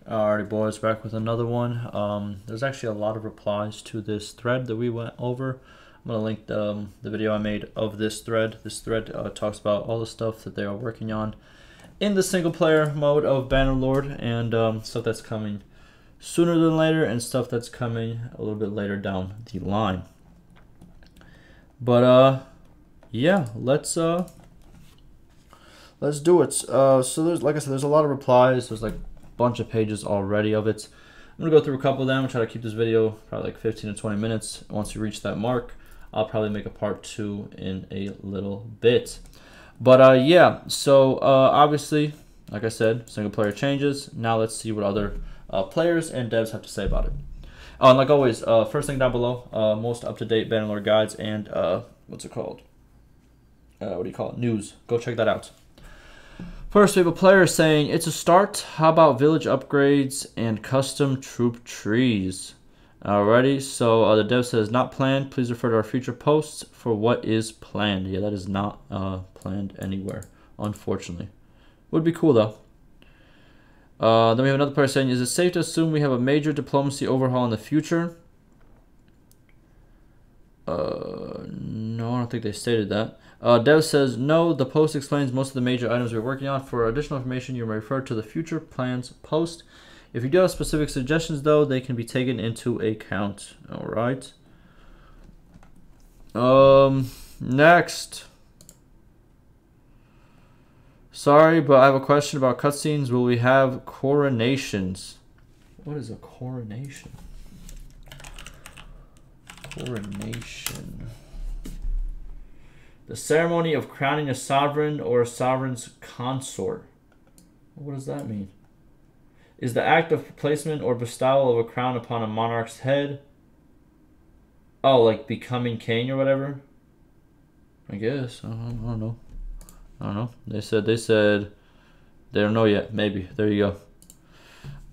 Alrighty, boys, back with another one. There's actually a lot of replies to this thread that we went over. I'm going to link the video I made of this thread. This thread talks about all the stuff that they are working on in the single player mode of Bannerlord, and stuff that's coming sooner than later and stuff that's coming a little bit later down the line. But yeah, let's do it. So there's, like I said, there's a lot of replies. There's like bunch of pages already of it. I'm gonna go through a couple of them and try to keep this video probably like 15 to 20 minutes. Once we reach that mark, I'll probably make a part 2 in a little bit. But yeah, so obviously, like I said, single player changes. Now let's see what other players and devs have to say about it. Oh, and like always, first thing down below, most up-to-date Bannerlord guides and what's it called? What do you call it? News. Go check that out. First, we have a player saying, it's a start. How about village upgrades and custom troop trees? Alrighty, so the dev says, not planned. Please refer to our future posts for what is planned. Yeah, that is not planned anywhere, unfortunately. Would be cool, though. Then we have another player saying, is it safe to assume we have a major diplomacy overhaul in the future? No, I don't think they stated that. Dev says, no, the post explains most of the major items we're working on. For additional information, you may refer to the future plans post. If you do have specific suggestions, though, they can be taken into account. All right. Next. Sorry, but I have a question about cutscenes. Will we have coronations? What is a coronation? Coronation. The ceremony of crowning a sovereign or a sovereign's consort. What does that mean? Is the act of placement or bestowal of a crown upon a monarch's head. Oh, like becoming king or whatever? I guess. I don't know. I don't know. They said they don't know yet. Maybe. There you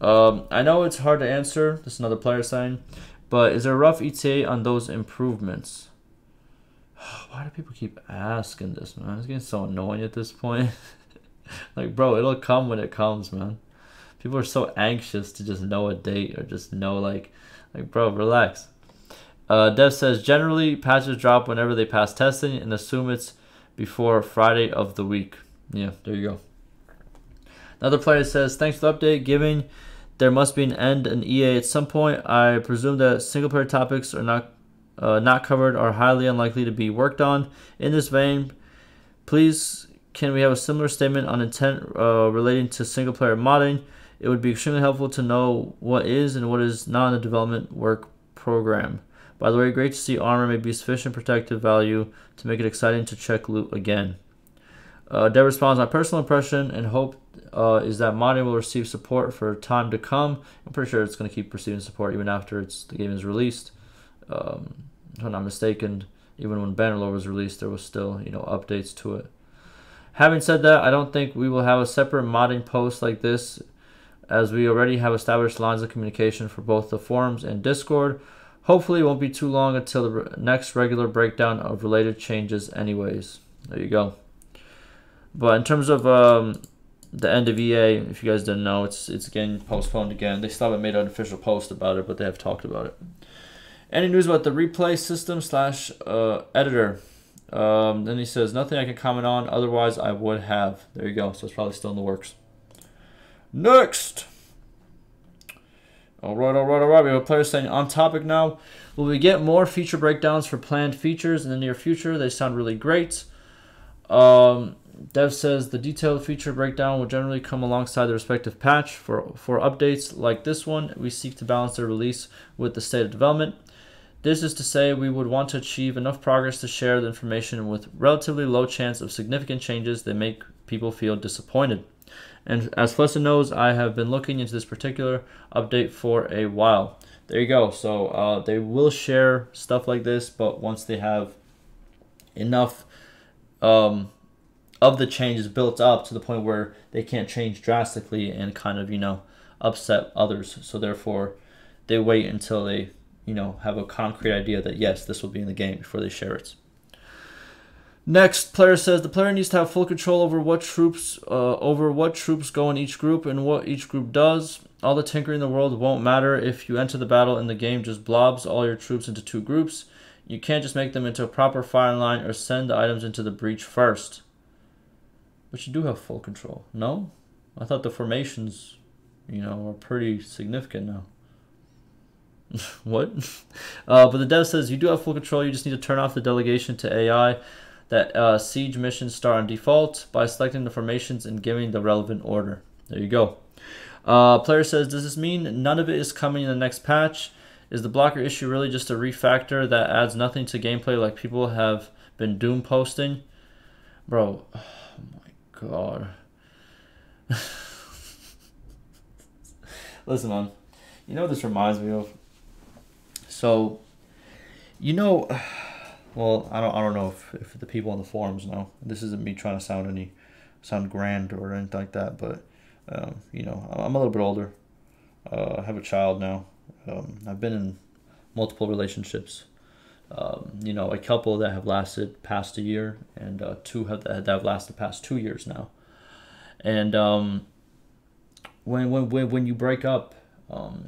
go. I know it's hard to answer. This is another player saying. But is there a rough ETA on those improvements? Why do people keep asking this, man? It's getting so annoying at this point. Like, bro, it'll come when it comes, man. People are so anxious to just know a date or just know, like bro, relax. Dev says, generally, patches drop whenever they pass testing and assume it's before Friday of the week. Yeah, there you go. Another player says, thanks for the update. Given there must be an end in EA at some point, I presume that single-player topics are not covered are highly unlikely to be worked on. In this vein, please can we have a similar statement on intent relating to single-player modding? It would be extremely helpful to know what is and what is not in the development work program. By the way, great to see armor may be sufficient protective value to make it exciting to check loot again. Dev responds, my personal impression and hope is that modding will receive support for time to come. I'm pretty sure it's going to keep receiving support even after the game is released. If I'm not mistaken, even when Bannerlord was released, there was still, updates to it. Having said that, I don't think we will have a separate modding post like this, as we already have established lines of communication for both the forums and Discord. Hopefully it won't be too long until the next regular breakdown of related changes anyways. There you go. But in terms of the end of EA, if you guys didn't know, it's getting postponed again. They still haven't made an official post about it, but they have talked about it. Any news about the replay system / editor? Then he says, nothing I can comment on, otherwise I would have. There you go. So it's probably still in the works. Next. All right. We have a player saying, on topic now. Will we get more feature breakdowns for planned features in the near future? They sound really great. Dev says, the detailed feature breakdown will generally come alongside the respective patch. For updates like this one, we seek to balance their release with the state of development. This is to say we would want to achieve enough progress to share the information with relatively low chance of significant changes that make people feel disappointed. And as Flessa knows, I have been looking into this particular update for a while. There you go. So they will share stuff like this, but once they have enough of the changes built up to the point where they can't change drastically and kind of, upset others. So therefore, they wait until they, have a concrete idea that, yes, this will be in the game before they share it. Next, player says the player needs to have full control over what troops go in each group and what each group does. All the tinkering in the world won't matter if you enter the battle and the game just blobs all your troops into 2 groups. You can't just make them into a proper firing line or send the items into the breach first. But you do have full control. No? I thought the formations, you know, are pretty significant now. What? But the dev says you do have full control. You just need to turn off the delegation to AI that siege missions start on default by selecting the formations and giving the relevant order. There you go. Player says, does this mean none of it is coming in the next patch? Is the blocker issue really just a refactor that adds nothing to gameplay like people have been doom posting? Bro, oh my god. Listen, man. You know what this reminds me of? So, you know, well, I don't know if the people on the forums know. This isn't me trying to sound grand or anything like that, but you know, I'm a little bit older. I have a child now. I've been in multiple relationships. You know, a couple that have lasted past a year, and 2 that have lasted past 2 years now. And when you break up,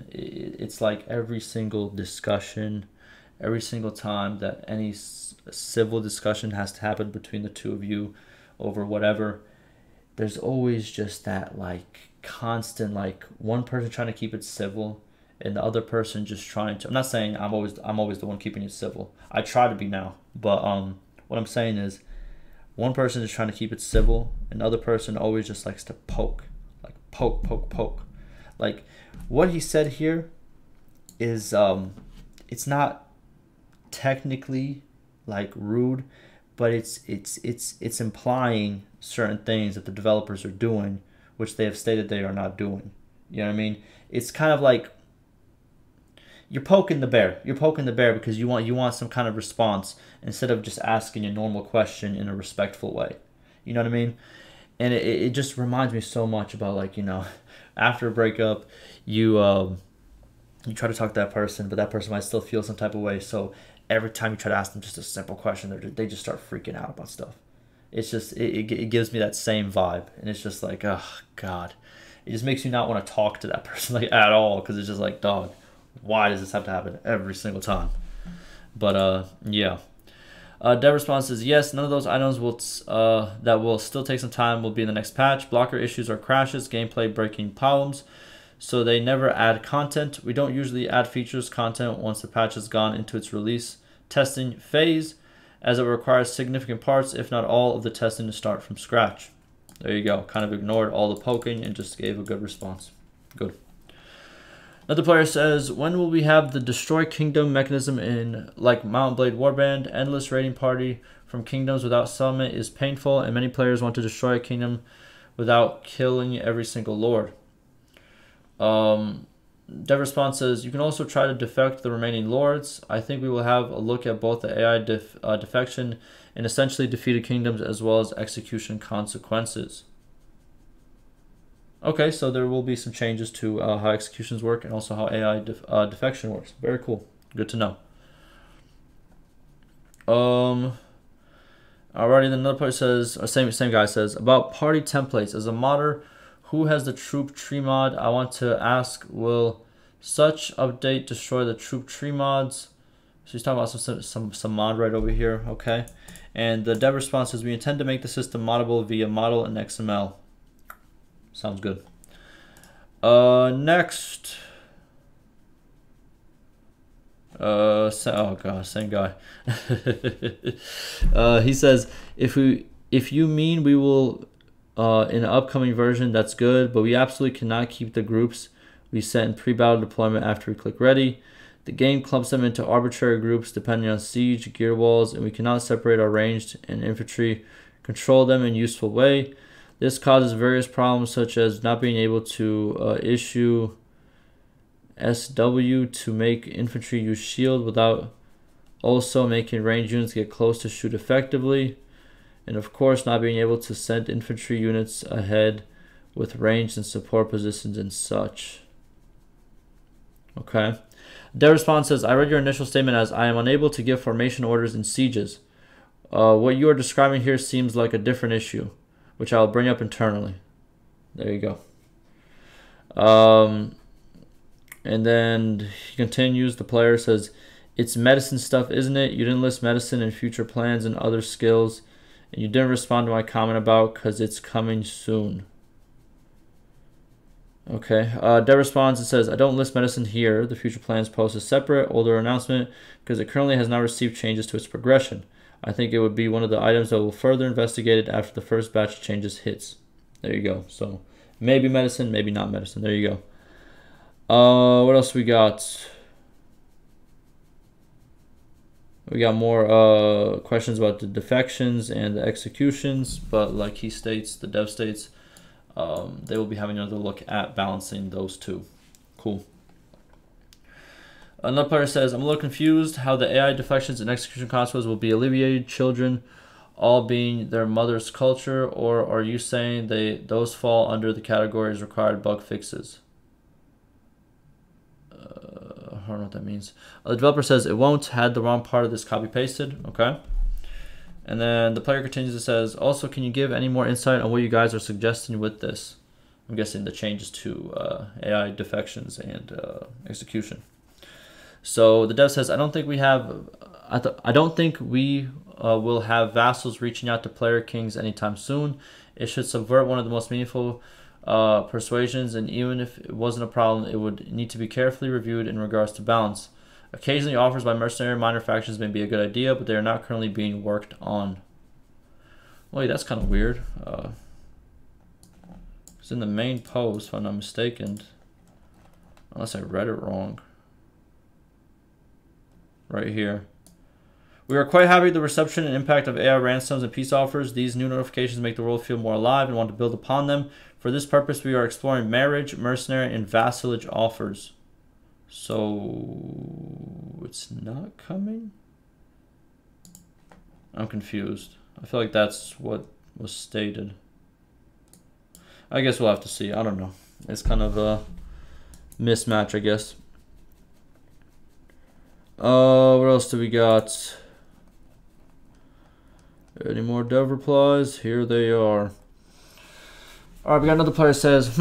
it's like every single discussion, every single time that any civil discussion has to happen between the 2 of you over whatever, there's always just that like constant, like one person trying to keep it civil and the other person just trying to, I'm not saying I'm always the one keeping it civil. I try to be now, but what I'm saying is one person is trying to keep it civil and the other person always just likes to poke. Like poke. Like what he said here is it's not technically like rude, but it's implying certain things that the developers are doing which they have stated they are not doing. You know what I mean? It's kind of like you're poking the bear. You're poking the bear because you want some kind of response instead of just asking a normal question in a respectful way. You know what I mean? And it just reminds me so much about, like, you know, after a breakup, you try to talk to that person, but that person might still feel some type of way. So every time you try to ask them just a simple question, they just start freaking out about stuff. It's just, it gives me that same vibe. And it's just like, oh, God. It just makes you not want to talk to that person, like, at all. Because it's just like, dog, why does this have to happen every single time? But, yeah. Dev response says, yes, none of those items that will still take some time will be in the next patch. Blocker issues or crashes, gameplay breaking problems. So they never add content. We don't usually add features content once the patch has gone into its release testing phase, as it requires significant parts, if not all, of the testing to start from scratch. There you go. Kind of ignored all the poking and just gave a good response. Good. Another player says, when will we have the destroy kingdom mechanism in like Mount Blade Warband? Endless raiding party from kingdoms without settlement is painful, and many players want to destroy a kingdom without killing every single lord. Dev response says, you can also try to defect the remaining lords. I think we will have a look at both the AI defection and essentially defeated kingdoms as well as execution consequences. Okay, so there will be some changes to how executions work and also how AI defection works. Very cool. Good to know. Alrighty, then another part says, or same guy says, about party templates. As a modder who has the troop tree mod, I want to ask, will such update destroy the troop tree mods? So he's talking about some mod right over here, okay? And the dev response is, we intend to make the system moddable via model and XML. Sounds good. Next. Oh god, same guy. He says, if you mean we will in an upcoming version, that's good, but we absolutely cannot keep the groups we set in pre-battle deployment after we click ready. The game clumps them into arbitrary groups depending on siege, gear walls, and we cannot separate our ranged and infantry, control them in a useful way. This causes various problems such as not being able to issue SW to make infantry use shield without also making ranged units get close to shoot effectively. And of course, not being able to send infantry units ahead with ranged and support positions and such. Okay. Dev response says, I read your initial statement as, I am unable to give formation orders in sieges. What you are describing here seems like a different issue, which I'll bring up internally. There you go. And then he continues, the player says, it's medicine stuff, isn't it? You didn't list medicine in future plans and other skills. And you didn't respond to my comment about because it's coming soon. Okay. Dev responds and says, I don't list medicine here. The future plans post a separate, older announcement because it currently has not received changes to its progression. I think it would be one of the items that will further investigate it after the first batch of changes hits. There you go. So maybe medicine, maybe not medicine. There you go. What else we got? We got more questions about the defections and the executions, but like he states, the dev states, they will be having another look at balancing those two. Cool. Another player says, I'm a little confused how the AI defections and execution consequences will be alleviated, children all being their mother's culture, or are you saying those fall under the categories required bug fixes? I don't know what that means. The developer says it won't, had the wrong part of this copy pasted. Okay. And then the player continues and says, also, can you give any more insight on what you guys are suggesting with this? I'm guessing the changes to AI defections and execution. So the dev says, I don't think we will have vassals reaching out to player kings anytime soon. It should subvert one of the most meaningful persuasions, and even if it wasn't a problem, it would need to be carefully reviewed in regards to balance. Occasionally, offers by mercenary minor factions may be a good idea, but they are not currently being worked on. Wait, that's kind of weird. It's in the main post, if I'm not mistaken. Unless I read it wrong. Right here. We are quite happy with the reception and impact of AI ransoms and peace offers. These new notifications make the world feel more alive and want to build upon them. For this purpose, we are exploring marriage, mercenary, and vassalage offers. So it's not coming? I'm confused. I feel like that's what was stated. I guess we'll have to see. I don't know. It's kind of a mismatch, I guess. What else do we got? Any more dev replies? Here they are. Alright, we got another player says,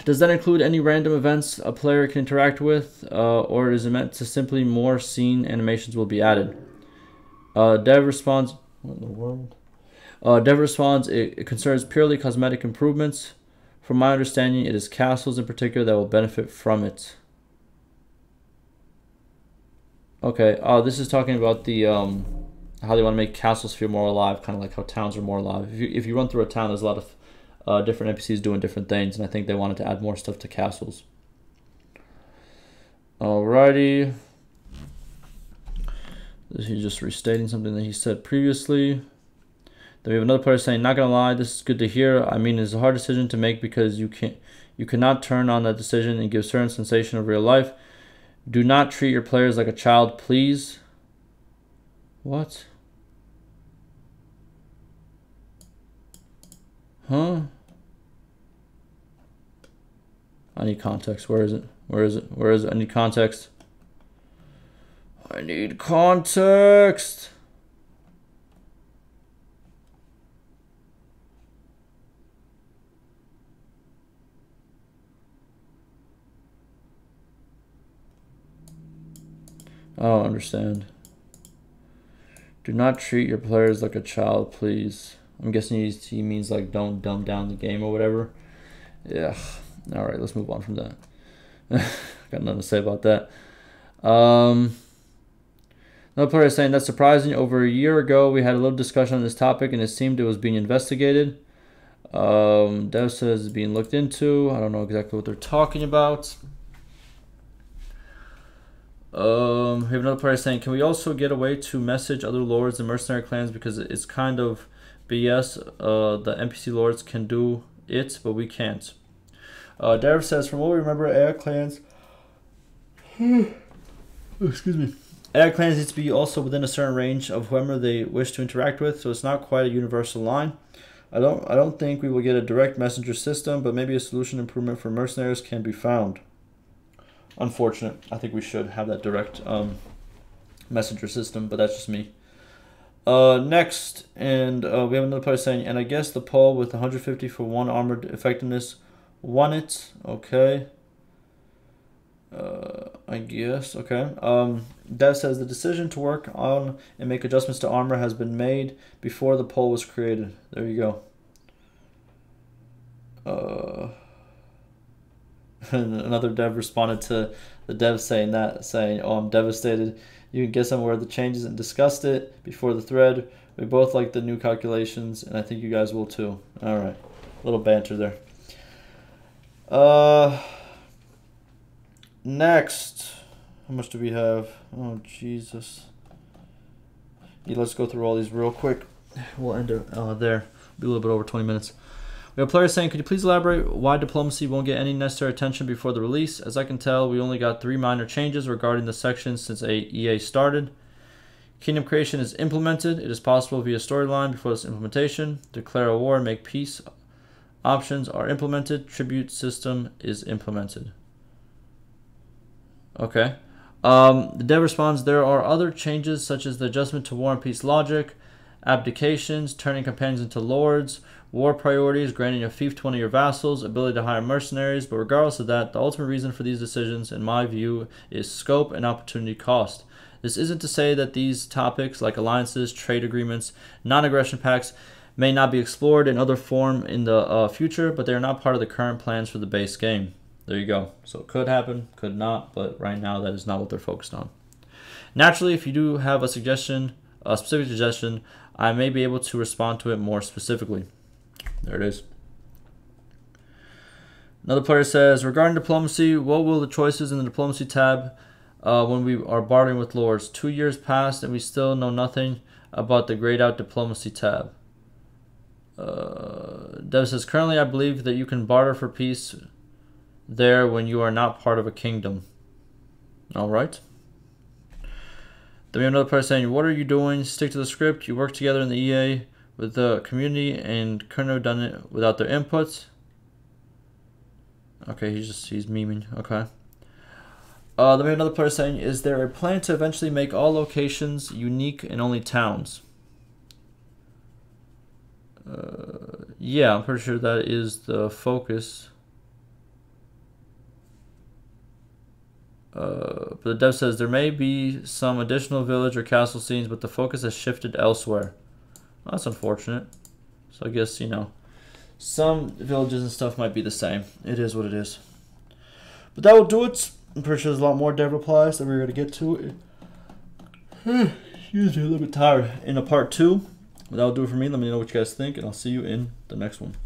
does that include any random events a player can interact with? Or is it meant to simply more scene animations will be added? Dev responds, what in the world? Dev responds, it concerns purely cosmetic improvements. From my understanding, it is castles in particular that will benefit from it. Okay, this is talking about the how they want to make castles feel more alive, kind of like how towns are more alive. If you run through a town, there's a lot of different NPCs doing different things, and I think they wanted to add more stuff to castles. Alrighty. He's just restating something that he said previously. Then we have another player saying, not gonna lie, this is good to hear. I mean, it's a hard decision to make because you cannot turn on that decision and give certain sensation of real life. Do not treat your players like a child, please. What? Huh? I need context. Where is it? Where is it? Where is it? I need context. I need context. I don't understand. Do not treat your players like a child, please. I'm guessing he means like don't dumb down the game or whatever. Yeah. All right, let's move on from that. Got nothing to say about that. Another player is saying, that's surprising. Over a year ago, we had a little discussion on this topic, and it seemed it was being investigated. Dev says it's being looked into. I don't know exactly what they're talking about. We have another player saying, can we also get a way to message other lords and mercenary clans, because it's kind of BS. The NPC lords can do it, but we can't. Dev says, from what we remember, AI clans excuse me. AI clans need to be also within a certain range of whoever they wish to interact with, so it's not quite a universal line. I don't think we will get a direct messenger system, but maybe a solution improvement for mercenaries can be found. Unfortunate. I think we should have that direct messenger system, but that's just me. Next, and we have another player saying, and I guess the poll with 150 for 1 armored effectiveness won it. Okay. I guess. Okay. Dev says the decision to work on and make adjustments to armor has been made before the poll was created. There you go. And another dev responded to the dev saying, "Oh, I'm devastated. You can guess I'm aware of the changes and discussed it before the thread. We both like the new calculations, and I think you guys will too." All right, a little banter there. Next, how much do we have? Oh Jesus! Yeah, let's go through all these real quick. We'll end it there. Be a little bit over 20 minutes. We have players saying, could you please elaborate why diplomacy won't get any necessary attention before the release? As I can tell, we only got 3 minor changes regarding the section since EA started. Kingdom creation is implemented. It is possible via storyline before this implementation. Declare a war and make peace options are implemented. Tribute system is implemented. Okay. The dev responds, there are other changes such as the adjustment to war and peace logic, abdications, turning companions into lords, war priorities, granting a fief to one of your vassals, ability to hire mercenaries, but regardless of that, the ultimate reason for these decisions, in my view, is scope and opportunity cost. This isn't to say that these topics, like alliances, trade agreements, non-aggression pacts, may not be explored in other form in the future, but they are not part of the current plans for the base game. There you go. So it could happen, could not, but right now that is not what they're focused on. Naturally, if you do have a suggestion, a specific suggestion, I may be able to respond to it more specifically. There it is. Another player says, regarding diplomacy, what will the choices in the diplomacy tab when we are bartering with lords? 2 years passed and we still know nothing about the grayed out diplomacy tab. Dev says, currently I believe that you can barter for peace there when you are not part of a kingdom. Alright. Then we have another player saying, what are you doing? Stick to the script. You work together in the EA with the community and couldn't have done it without their inputs. Okay, he's memeing. Okay. Then we have another player saying, is there a plan to eventually make all locations unique and only towns? Yeah, I'm pretty sure that is the focus. But the dev says there may be some additional village or castle scenes, but the focus has shifted elsewhere. Well, that's unfortunate. So I guess, you know, some villages and stuff might be the same. It is what it is. But that will do it. I'm pretty sure there's a lot more dev replies that we're going to get to. Excuse me, a little bit tired. In a part 2. But that'll do it for me. Let me know what you guys think, and I'll see you in the next one.